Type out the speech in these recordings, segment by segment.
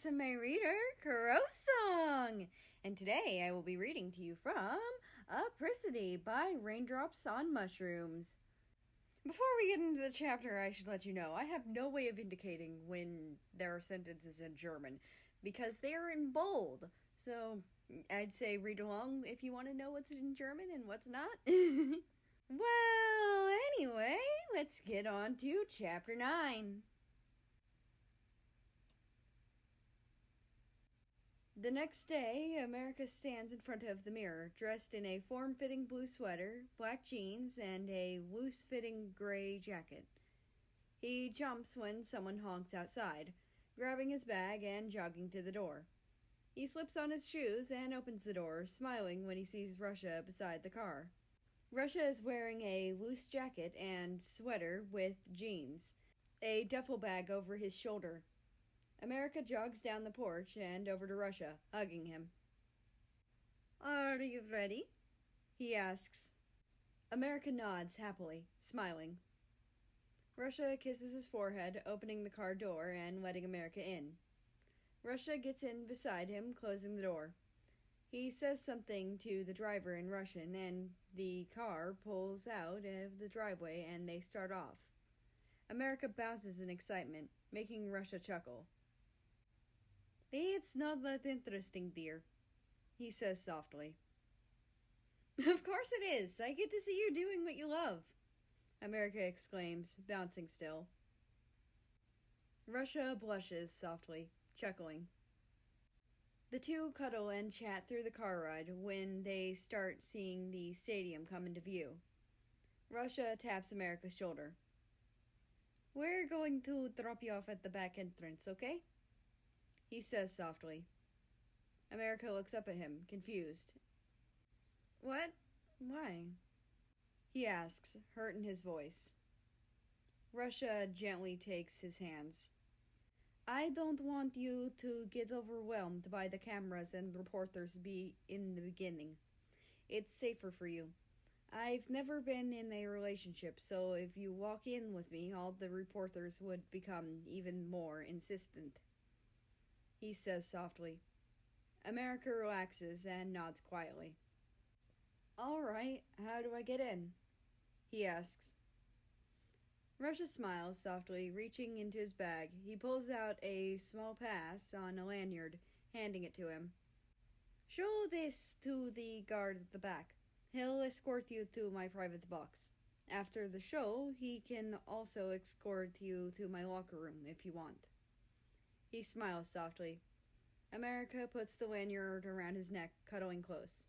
RusAme reader, Kurosong, and today I will be reading to you from Apricity by Raindrops on Mushrooms. Before we get into the chapter, I should let you know I have no way of indicating when there are sentences in German because they are in bold. So I'd say read along if you want to know what's in German and what's not. Well, anyway, let's get on to chapter 9. The next day, America stands in front of the mirror, dressed in a form-fitting blue sweater, black jeans, and a loose-fitting gray jacket. He jumps when someone honks outside, grabbing his bag and jogging to the door. He slips on his shoes and opens the door, smiling when he sees Russia beside the car. Russia is wearing a loose jacket and sweater with jeans, a duffel bag over his shoulder. America jogs down the porch and over to Russia, hugging him. "Are you ready?" he asks. America nods happily, smiling. Russia kisses his forehead, opening the car door and letting America in. Russia gets in beside him, closing the door. He says something to the driver in Russian, and the car pulls out of the driveway and they start off. America bounces in excitement, making Russia chuckle. "It's not that interesting, dear," he says softly. "Of course it is. I get to see you doing what you love," America exclaims, bouncing still. Russia blushes softly, chuckling. The two cuddle and chat through the car ride when they start seeing the stadium come into view. Russia taps America's shoulder. "We're going to drop you off at the back entrance, okay?" he says softly. America looks up at him, confused. "What? Why?" he asks, hurt in his voice. Russia gently takes his hands. "I don't want you to get overwhelmed by the cameras and reporters in the beginning. It's safer for you. I've never been in a relationship, so if you walk in with me, all the reporters would become even more insistent," he says softly. America relaxes and nods quietly. "All right, how do I get in?" he asks. Russia smiles softly, reaching into his bag. He pulls out a small pass on a lanyard, handing it to him. "Show this to the guard at the back. He'll escort you to my private box. After the show, he can also escort you to my locker room if you want." He smiles softly. America puts the lanyard around his neck, cuddling close.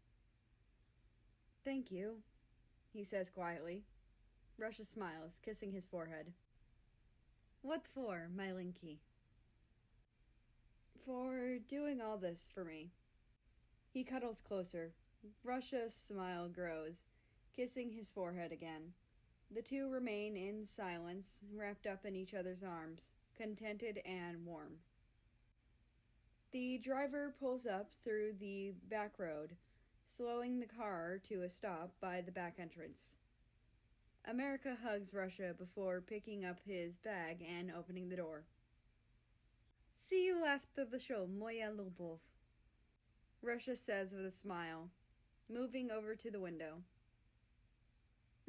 "Thank you," he says quietly. Russia smiles, kissing his forehead. "What for, my Linky?" "For doing all this for me." He cuddles closer. Russia's smile grows, kissing his forehead again. The two remain in silence, wrapped up in each other's arms, contented and warm. The driver pulls up through the back road, slowing the car to a stop by the back entrance. America hugs Russia before picking up his bag and opening the door. "See you after the show, moya Lubov," Russia says with a smile, moving over to the window.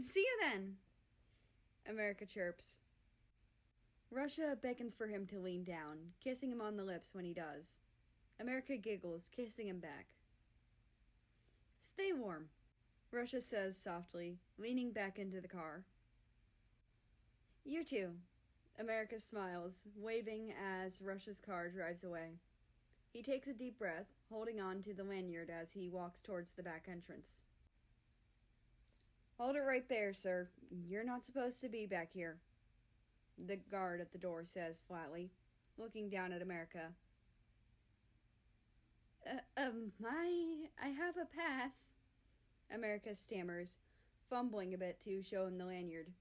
"See you then," America chirps. Russia beckons for him to lean down, kissing him on the lips when he does. America giggles, kissing him back. "Stay warm," Russia says softly, leaning back into the car. "You too," America smiles, waving as Russia's car drives away. He takes a deep breath, holding on to the lanyard as he walks towards the back entrance. "Hold it right there, sir. You're not supposed to be back here," the guard at the door says flatly, looking down at America. I have a pass," America stammers, fumbling a bit to show him the lanyard.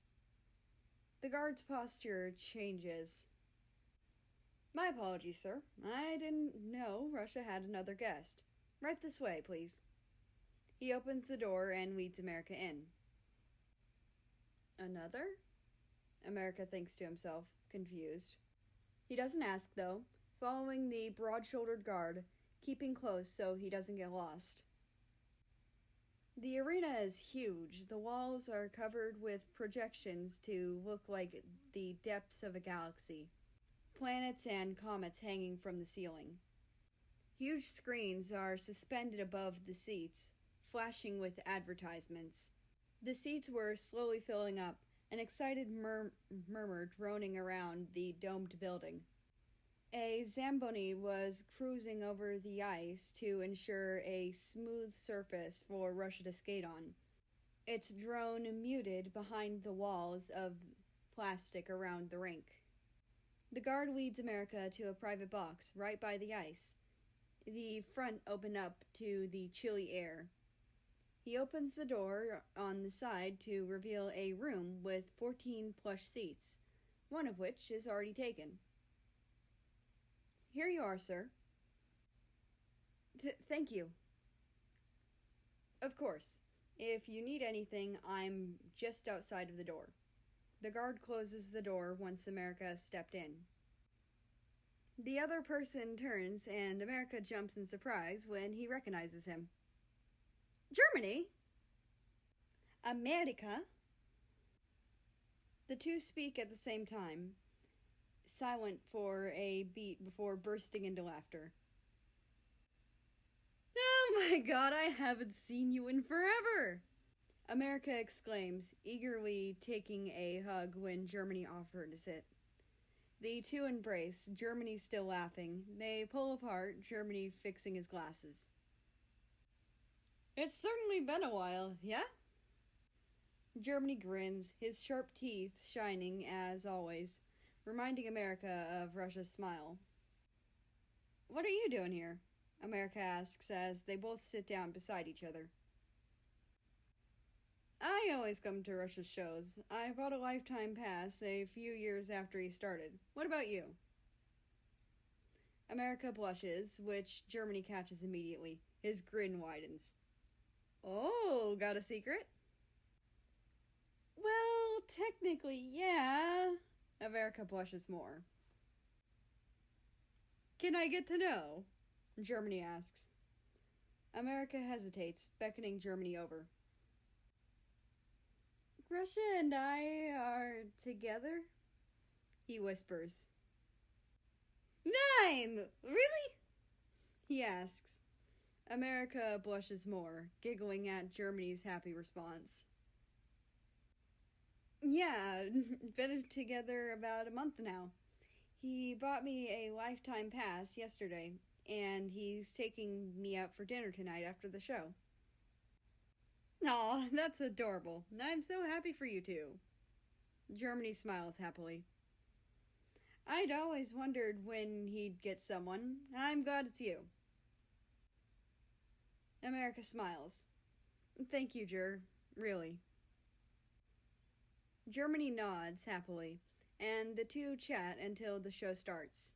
The guard's posture changes. "My apologies, sir. I didn't know Russia had another guest. Right this way, please." He opens the door and leads America in. "Another?" America thinks to himself, confused. He doesn't ask, though, following the broad-shouldered guard, keeping close so he doesn't get lost. The arena is huge. The walls are covered with projections to look like the depths of a galaxy. Planets and comets hanging from the ceiling. Huge screens are suspended above the seats, flashing with advertisements. The seats were slowly filling up, an excited murmur droning around the domed building. A Zamboni was cruising over the ice to ensure a smooth surface for Russia to skate on, its drone muted behind the walls of plastic around the rink. The guard leads America to a private box right by the ice. The front opened up to the chilly air. He opens the door on the side to reveal a room with 14 plush seats, one of which is already taken. Here you are, sir. Thank you. Of course. If you need anything, I'm just outside of the door. The guard closes the door once America has stepped in. The other person turns, and America jumps in surprise when he recognizes him. Germany? America? The two speak at the same time, silent for a beat before bursting into laughter. Oh my God, I haven't seen you in forever! America exclaims, eagerly taking a hug when Germany offered to sit. The two embrace, Germany still laughing. They pull apart, Germany fixing his glasses. It's certainly been a while, yeah? Germany grins, his sharp teeth shining as always, reminding America of Russia's smile. What are you doing here? America asks as they both sit down beside each other. I always come to Russia's shows. I bought a lifetime pass a few years after he started. What about you? America blushes, which Germany catches immediately. His grin widens. Oh, got a secret? Well, technically, yeah. America blushes more. Can I get to know? Germany asks. America hesitates, beckoning Germany over. Russia and I are together? He whispers. 9! Really? He asks. America blushes more, giggling at Germany's happy response. Yeah, been together about a month now. He bought me a lifetime pass yesterday, and he's taking me out for dinner tonight after the show. Aw, that's adorable. I'm so happy for you two. Germany smiles happily. I'd always wondered when he'd get someone. I'm glad it's you. America smiles. Thank you, really. Germany nods happily, and the two chat until the show starts.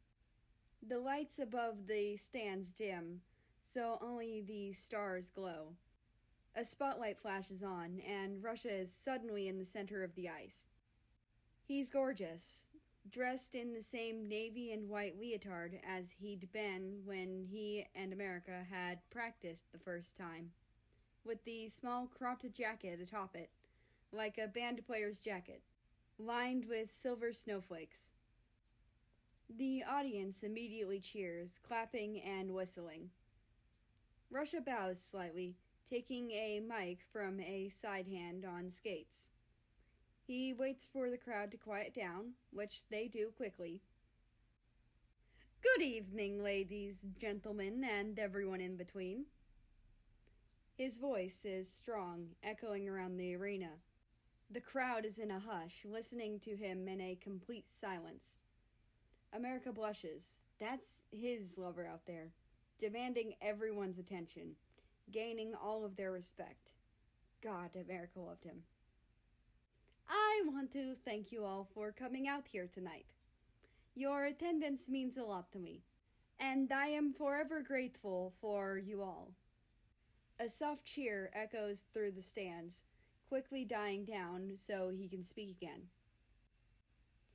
The lights above the stands dim, so only the stars glow. A spotlight flashes on, and Russia is suddenly in the center of the ice. He's gorgeous, dressed in the same navy and white leotard as he'd been when he and America had practiced the first time, with the small cropped jacket atop it, like a band player's jacket, lined with silver snowflakes. The audience immediately cheers, clapping and whistling. Russia bows slightly, taking a mic from a side hand on skates. He waits for the crowd to quiet down, which they do quickly. Good evening, ladies, gentlemen, and everyone in between. His voice is strong, echoing around the arena. The crowd is in a hush, listening to him in a complete silence. America blushes. That's his lover out there, demanding everyone's attention, gaining all of their respect. God, America loved him. I want to thank you all for coming out here tonight. Your attendance means a lot to me, and I am forever grateful for you all. A soft cheer echoes through the stands, quickly dying down so he can speak again.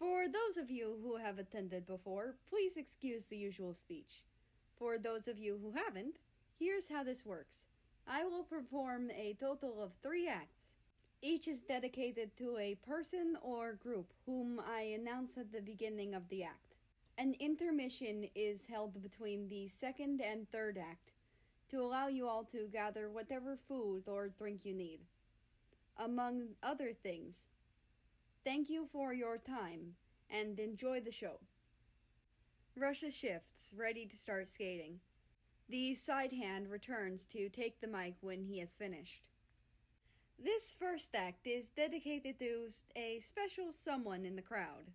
For those of you who have attended before, please excuse the usual speech. For those of you who haven't, here's how this works. I will perform a total of 3 acts. Each is dedicated to a person or group whom I announce at the beginning of the act. An intermission is held between the second and third act to allow you all to gather whatever food or drink you need. Among other things, thank you for your time and enjoy the show. Russia shifts, ready to start skating. The side hand returns to take the mic when he has finished. This first act is dedicated to a special someone in the crowd.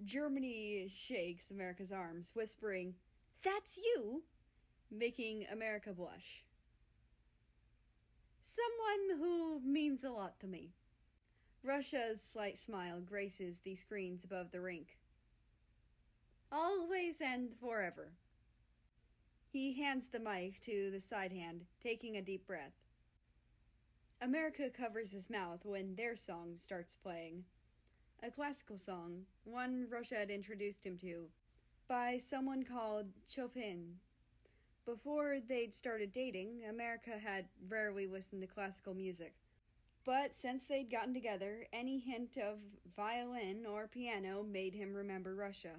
Germany shakes America's arms, whispering, "That's you!" making America blush. Someone who means a lot to me. Russia's slight smile graces the screens above the rink. Always and forever. He hands the mic to the side hand, taking a deep breath. America covers his mouth when their song starts playing. A classical song, one Russia had introduced him to, by someone called Chopin. Before they'd started dating, America had rarely listened to classical music. But since they'd gotten together, any hint of violin or piano made him remember Russia.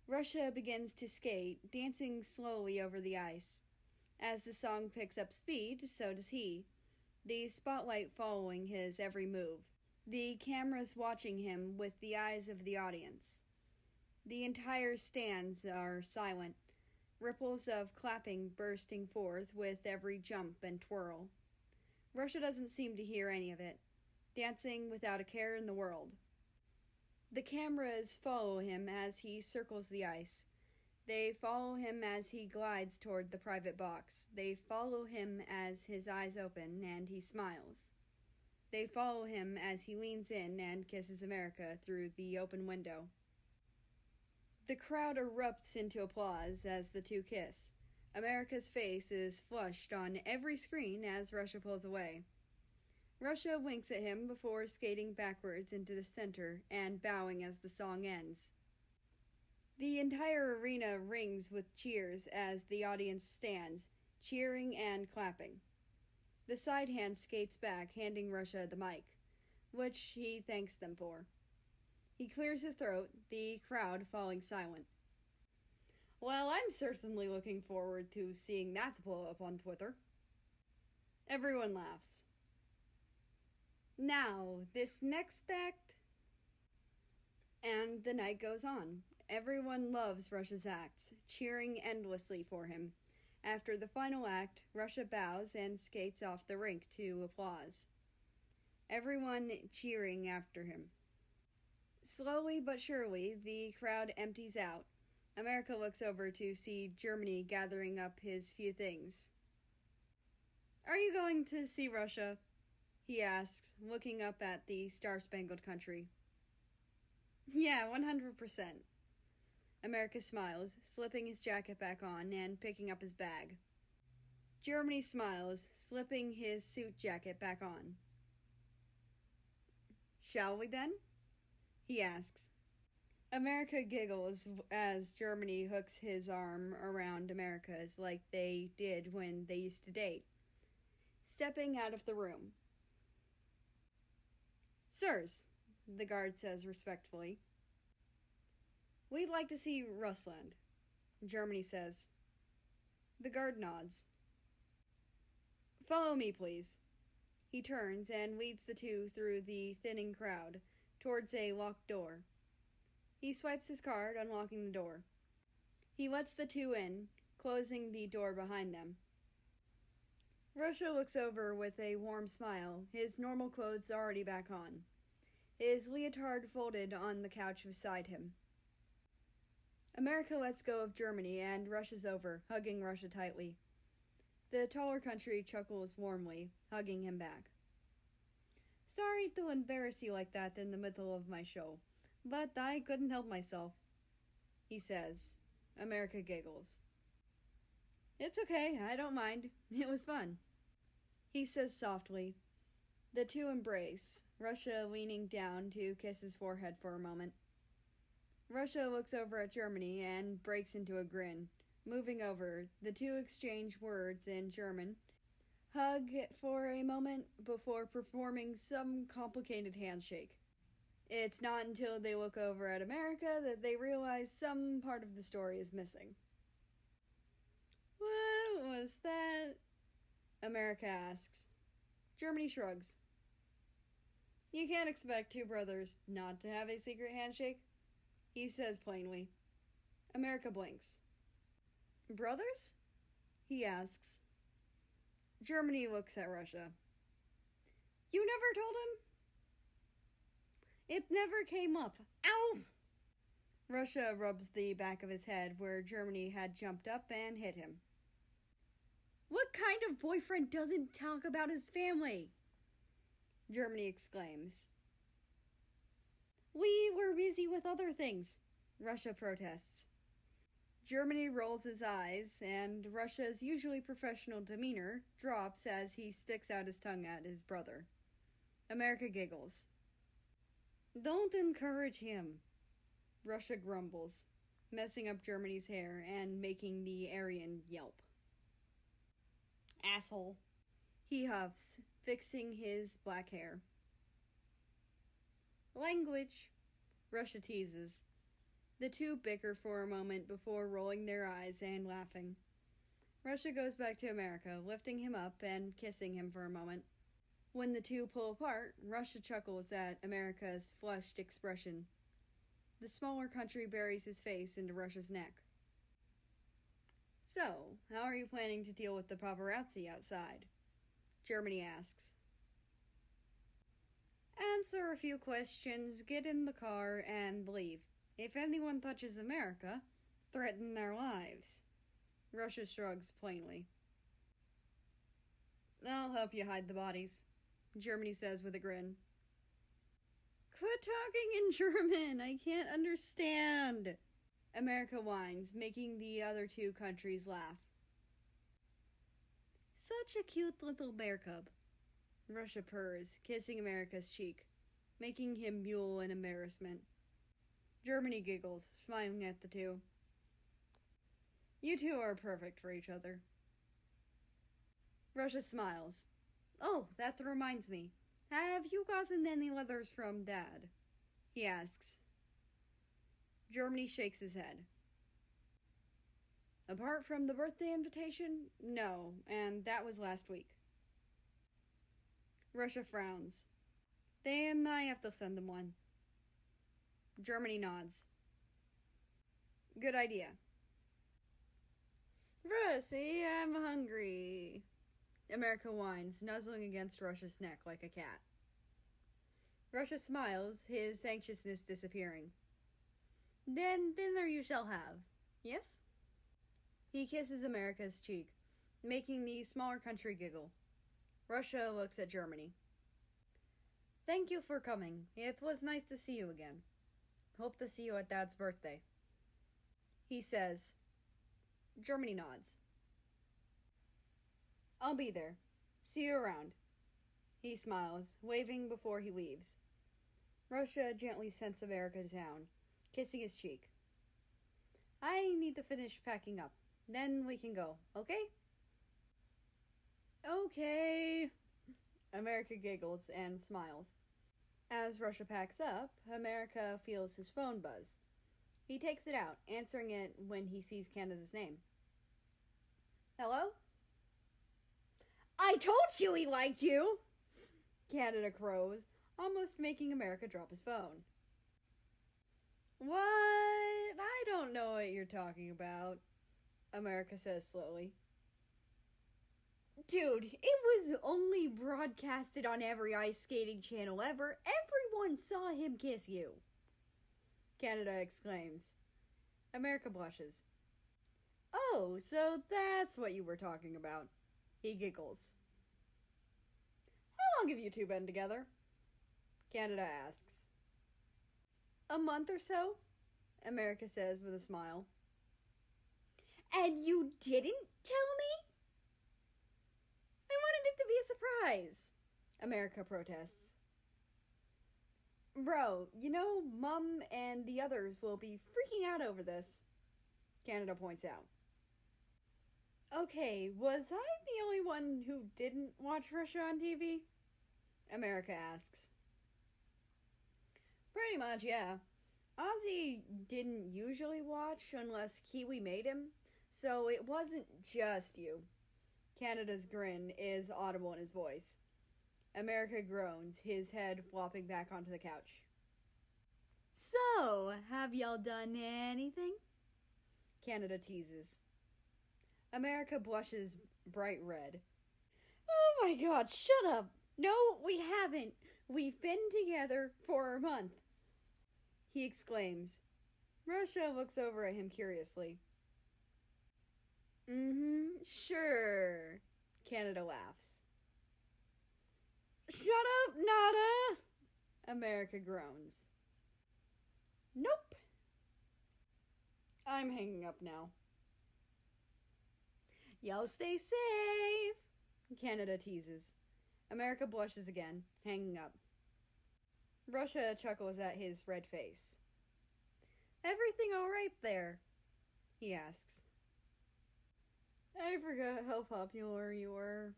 Russia begins to skate, dancing slowly over the ice. As the song picks up speed, so does he, the spotlight following his every move, the cameras watching him with the eyes of the audience. The entire stands are silent, ripples of clapping bursting forth with every jump and twirl. Russia doesn't seem to hear any of it, dancing without a care in the world. The cameras follow him as he circles the ice. They follow him as he glides toward the private box. They follow him as his eyes open and he smiles. They follow him as he leans in and kisses America through the open window. The crowd erupts into applause as the two kiss. America's face is flushed on every screen as Russia pulls away. Russia winks at him before skating backwards into the center and bowing as the song ends. The entire arena rings with cheers as the audience stands, cheering and clapping. The side hand skates back, handing Russia the mic, which he thanks them for. He clears his throat, the crowd falling silent. Well, I'm certainly looking forward to seeing that blow up on Twitter. Everyone laughs. Now, this next act. And the night goes on. Everyone loves Russia's acts, cheering endlessly for him. After the final act, Russia bows and skates off the rink to applause. Everyone cheering after him. Slowly but surely, the crowd empties out. America looks over to see Germany gathering up his few things. "Are you going to see Russia?" he asks, looking up at the star-spangled country. "Yeah, 100%. America smiles, slipping his jacket back on and picking up his bag. Germany smiles, slipping his suit jacket back on. "Shall we then?" he asks. America giggles as Germany hooks his arm around America's like they did when they used to date, stepping out of the room. "Sirs," the guard says respectfully. "We'd like to see Russland," Germany says. The guard nods. "Follow me, please." He turns and leads the two through the thinning crowd towards a locked door. He swipes his card, unlocking the door. He lets the two in, closing the door behind them. Russia looks over with a warm smile, his normal clothes already back on, his leotard folded on the couch beside him. America lets go of Germany and rushes over, hugging Russia tightly. The taller country chuckles warmly, hugging him back. "Sorry to embarrass you like that in the middle of my show, but I couldn't help myself," he says. America giggles. "It's okay, I don't mind. It was fun," he says softly. The two embrace, Russia leaning down to kiss his forehead for a moment. Russia looks over at Germany and breaks into a grin. Moving over, the two exchange words in German, hug for a moment before performing some complicated handshake. It's not until they look over at America that they realize some part of the story is missing. What was that? America asks. Germany shrugs. You can't expect two brothers not to have a secret handshake, he says plainly. America blinks. Brothers? He asks. Germany looks at Russia. You never told him? It never came up. Ow! Russia rubs the back of his head where Germany had jumped up and hit him. What kind of boyfriend doesn't talk about his family? Germany exclaims. We were busy with other things, Russia protests. Germany rolls his eyes, and Russia's usually professional demeanor drops as he sticks out his tongue at his brother. America giggles. Don't encourage him, Russia grumbles, messing up Germany's hair and making the Aryan yelp. Asshole, he huffs, fixing his black hair. Language, Russia teases. The two bicker for a moment before rolling their eyes and laughing. Russia goes back to America, lifting him up and kissing him for a moment. When the two pull apart, Russia chuckles at America's flushed expression. The smaller country buries his face into Russia's neck. So, how are you planning to deal with the paparazzi outside? Germany asks. Answer a few questions, get in the car, and leave. If anyone touches America, threaten their lives. Russia shrugs plainly. I'll help you hide the bodies, Germany says with a grin. Quit talking in German, I can't understand. America whines, making the other two countries laugh. Such a cute little bear cub. Russia purrs, kissing America's cheek, making him mule in embarrassment. Germany giggles, smiling at the two. You two are perfect for each other. Russia smiles. Oh, that reminds me. Have you gotten any letters from Dad? He asks. Germany shakes his head. Apart from the birthday invitation? No, and that was last week. Russia frowns. Then I have to send them one. Germany nods. Good idea. Russie, I'm hungry. America whines, nuzzling against Russia's neck like a cat. Russia smiles, his anxiousness disappearing. Then dinner you shall have. Yes? He kisses America's cheek, making the smaller country giggle. Russia looks at Germany. Thank you for coming. It was nice to see you again. Hope to see you at Dad's birthday. He says. Germany nods. I'll be there. See you around. He smiles, waving before he leaves. Russia gently sends America to town, kissing his cheek. I need to finish packing up. Then we can go, okay? Okay. America giggles and smiles. As Russia packs up, America feels his phone buzz. He takes it out, answering it when he sees Canada's name. Hello? I told you he liked you! Canada crows, almost making America drop his phone. What? I don't know what you're talking about, America says slowly. Dude, it was only broadcasted on every ice skating channel ever. Everyone saw him kiss you, Canada exclaims. America blushes. Oh, so that's what you were talking about, he giggles. How long have you two been together? Canada asks. A month or so, America says with a smile. And you didn't tell me? I wanted it to be a surprise, America protests. Bro, Mum and the others will be freaking out over this, Canada points out. Okay, was I the only one who didn't watch Russia on TV? America asks. Pretty much, yeah. Ozzy didn't usually watch unless Kiwi made him, so it wasn't just you. Canada's grin is audible in his voice. America groans, his head flopping back onto the couch. So, have y'all done anything? Canada teases. America blushes bright red. Oh my god, shut up! No, we haven't. We've been together for a month. He exclaims. Russia looks over at him curiously. Sure. Canada laughs. Shut up, Nada! America groans. Nope. I'm hanging up now. Y'all stay safe, Canada teases. America blushes again, hanging up. Russia chuckles at his red face. Everything all right there? He asks. I forgot how popular you were,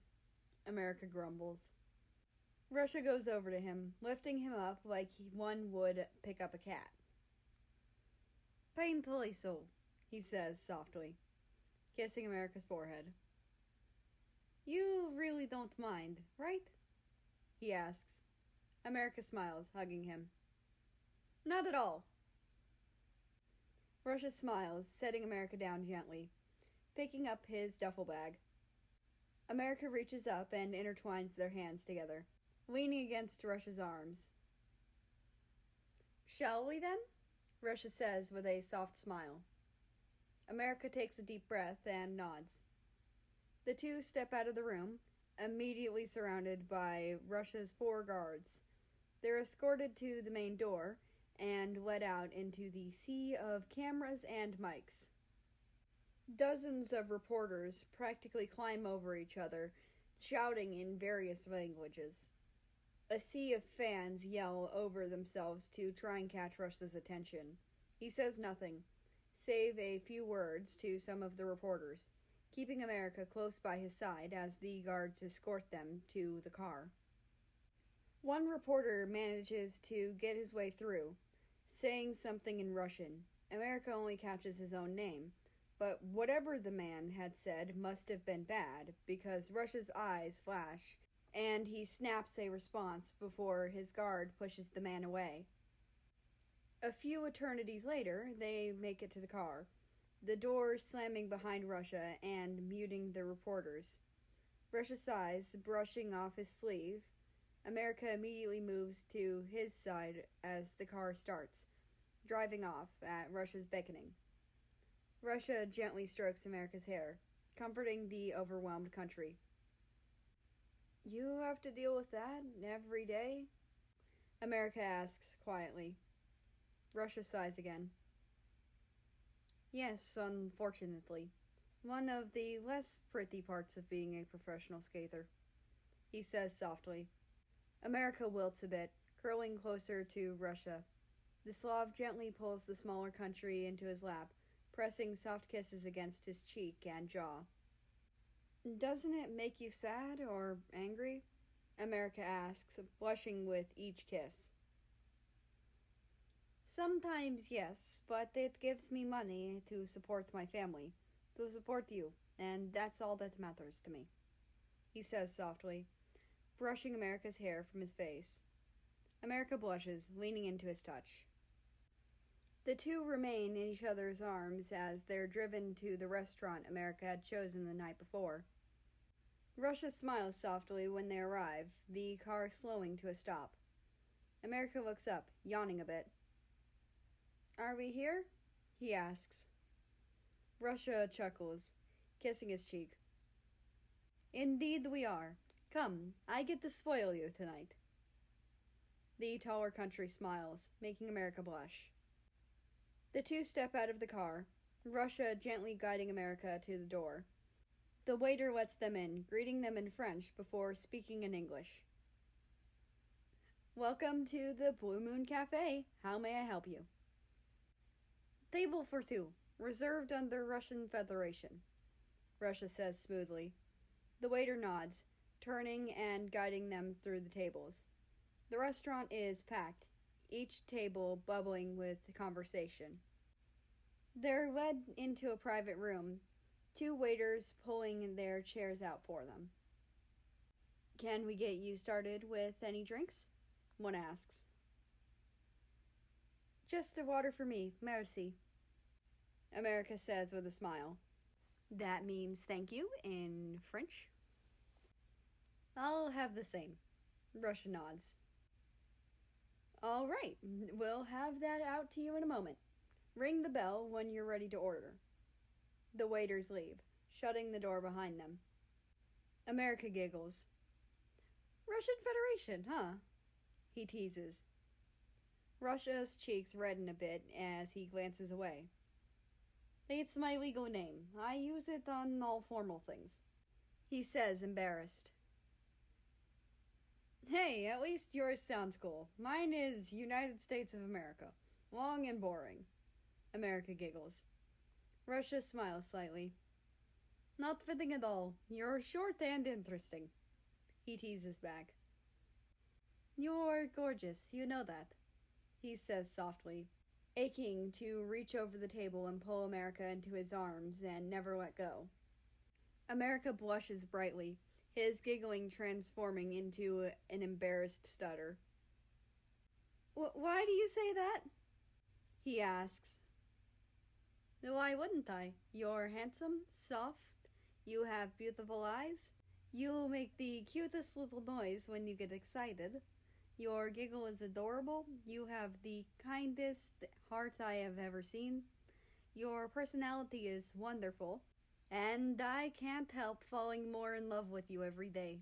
America grumbles. Russia goes over to him, lifting him up like one would pick up a cat. Painfully so, he says softly, kissing America's forehead. You really don't mind, right? He asks. America smiles, hugging him. Not at all. Russia smiles, setting America down gently, picking up his duffel bag. America reaches up and intertwines their hands together, leaning against Russia's arms. Shall we then? Russia says with a soft smile. America takes a deep breath and nods. The two step out of the room, immediately surrounded by Russia's 4 guards. They're escorted to the main door and led out into the sea of cameras and mics. Dozens of reporters practically climb over each other, shouting in various languages. A sea of fans yell over themselves to try and catch Russia's attention. He says nothing, save a few words to some of the reporters, keeping America close by his side as the guards escort them to the car. One reporter manages to get his way through, saying something in Russian. America only catches his own name, but whatever the man had said must have been bad, because Russia's eyes flash, and he snaps a response before his guard pushes the man away. A few eternities later, they make it to the car, the door slamming behind Russia and muting the reporters. Russia sighs, brushing off his sleeve. America immediately moves to his side as the car starts, driving off at Russia's beckoning. Russia gently strokes America's hair, comforting the overwhelmed country. You have to deal with that every day? America asks quietly. Russia sighs again. Yes, unfortunately. One of the less pretty parts of being a professional skater, he says softly. America wilts a bit, curling closer to Russia. The Slav gently pulls the smaller country into his lap, pressing soft kisses against his cheek and jaw. Doesn't it make you sad or angry? America asks, blushing with each kiss. Sometimes yes, but it gives me money to support my family, to support you, and that's all that matters to me, he says softly, brushing America's hair from his face. America blushes, leaning into his touch. The two remain in each other's arms as they're driven to the restaurant America had chosen the night before. Russia smiles softly when they arrive, the car slowing to a stop. America looks up, yawning a bit. Are we here? He asks. Russia chuckles, kissing his cheek. Indeed we are. Come, I get to spoil you tonight. The taller country smiles, making America blush. The two step out of the car, Russia gently guiding America to the door. The waiter lets them in, greeting them in French before speaking in English. Welcome to the Blue Moon Cafe. How may I help you? Table for two, reserved under Russian Federation, Russia says smoothly. The waiter nods, turning and guiding them through the tables. The restaurant is packed, each table bubbling with conversation. They're led into a private room, two waiters pulling their chairs out for them. Can we get you started with any drinks? One asks. Just a water for me, merci, America says with a smile. That means thank you in French. I'll have the same, Russia nods. All right, we'll have that out to you in a moment. Ring the bell when you're ready to order. The waiters leave, shutting the door behind them. America giggles. Russian Federation, huh? He teases. Russia's cheeks redden a bit as he glances away. It's my legal name. I use it on all formal things, he says, embarrassed. Hey, at least yours sounds cool. Mine is United States of America. Long and boring. America giggles. Russia smiles slightly. Not fitting at all. You're short and interesting, he teases back. You're gorgeous, you know that, he says softly, aching to reach over the table and pull America into his arms and never let go. America blushes brightly, his giggling transforming into an embarrassed stutter. Why do you say that? He asks. Why wouldn't I? You're handsome, soft, you have beautiful eyes, you make the cutest little noise when you get excited. Your giggle is adorable, you have the kindest heart I have ever seen, your personality is wonderful, and I can't help falling more in love with you every day.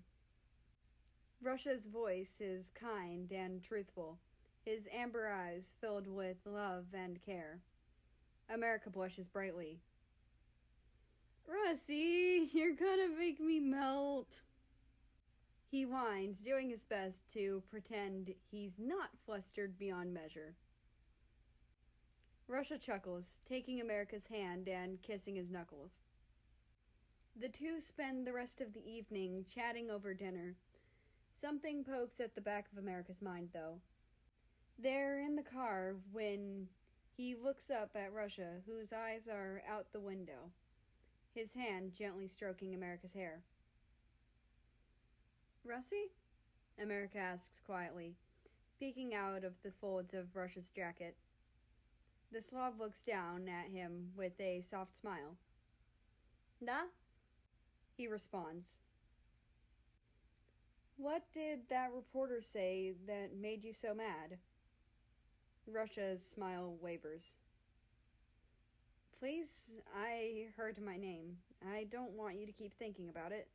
Russia's voice is kind and truthful, his amber eyes filled with love and care. America blushes brightly. Russie, you're gonna make me melt. He whines, doing his best to pretend he's not flustered beyond measure. Russia chuckles, taking America's hand and kissing his knuckles. The two spend the rest of the evening chatting over dinner. Something pokes at the back of America's mind, though. They're in the car when he looks up at Russia, whose eyes are out the window, his hand gently stroking America's hair. Russie? America asks quietly, peeking out of the folds of Russia's jacket. The Slav looks down at him with a soft smile. Da? He responds. What did that reporter say that made you so mad? Russia's smile wavers. Please, I heard my name. I don't want you to keep thinking about it,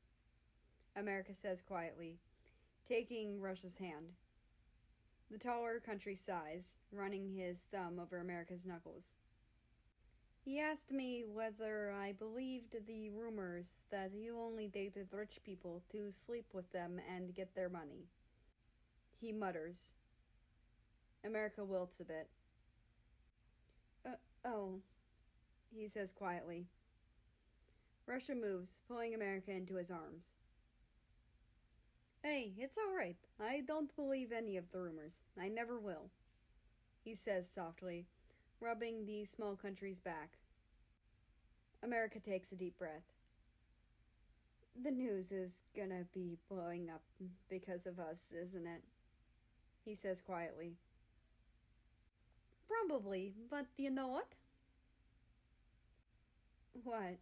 America says quietly, taking Russia's hand. The taller country sighs, running his thumb over America's knuckles. He asked me whether I believed the rumors that you only dated rich people to sleep with them and get their money. He mutters. America wilts a bit. Oh, he says quietly. Russia moves, pulling America into his arms. Hey, it's all right. I don't believe any of the rumors. I never will, he says softly, rubbing the small country's back. America takes a deep breath. The news is gonna be blowing up because of us, isn't it? He says quietly. Probably, but you know what? What?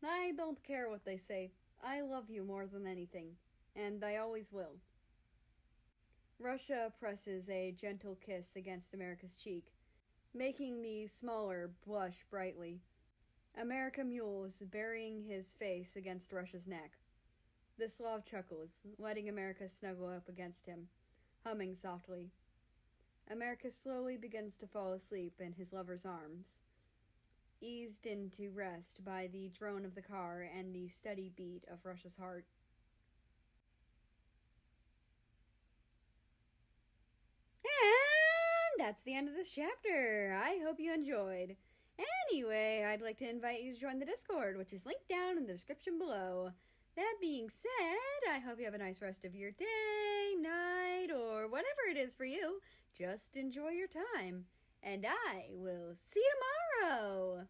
I don't care what they say. I love you more than anything, and I always will. Russia presses a gentle kiss against America's cheek, making the smaller blush brightly. America mules, burying his face against Russia's neck. The Slav chuckles, letting America snuggle up against him, humming softly. America slowly begins to fall asleep in his lover's arms, eased into rest by the drone of the car and the steady beat of Russia's heart. that's the end of this chapter. I hope you enjoyed. Anyway, I'd like to invite you to join the Discord, which is linked down in the description below. That being said, I hope you have a nice rest of your day, night, or whatever it is for you. Just enjoy your time. And I will see you tomorrow.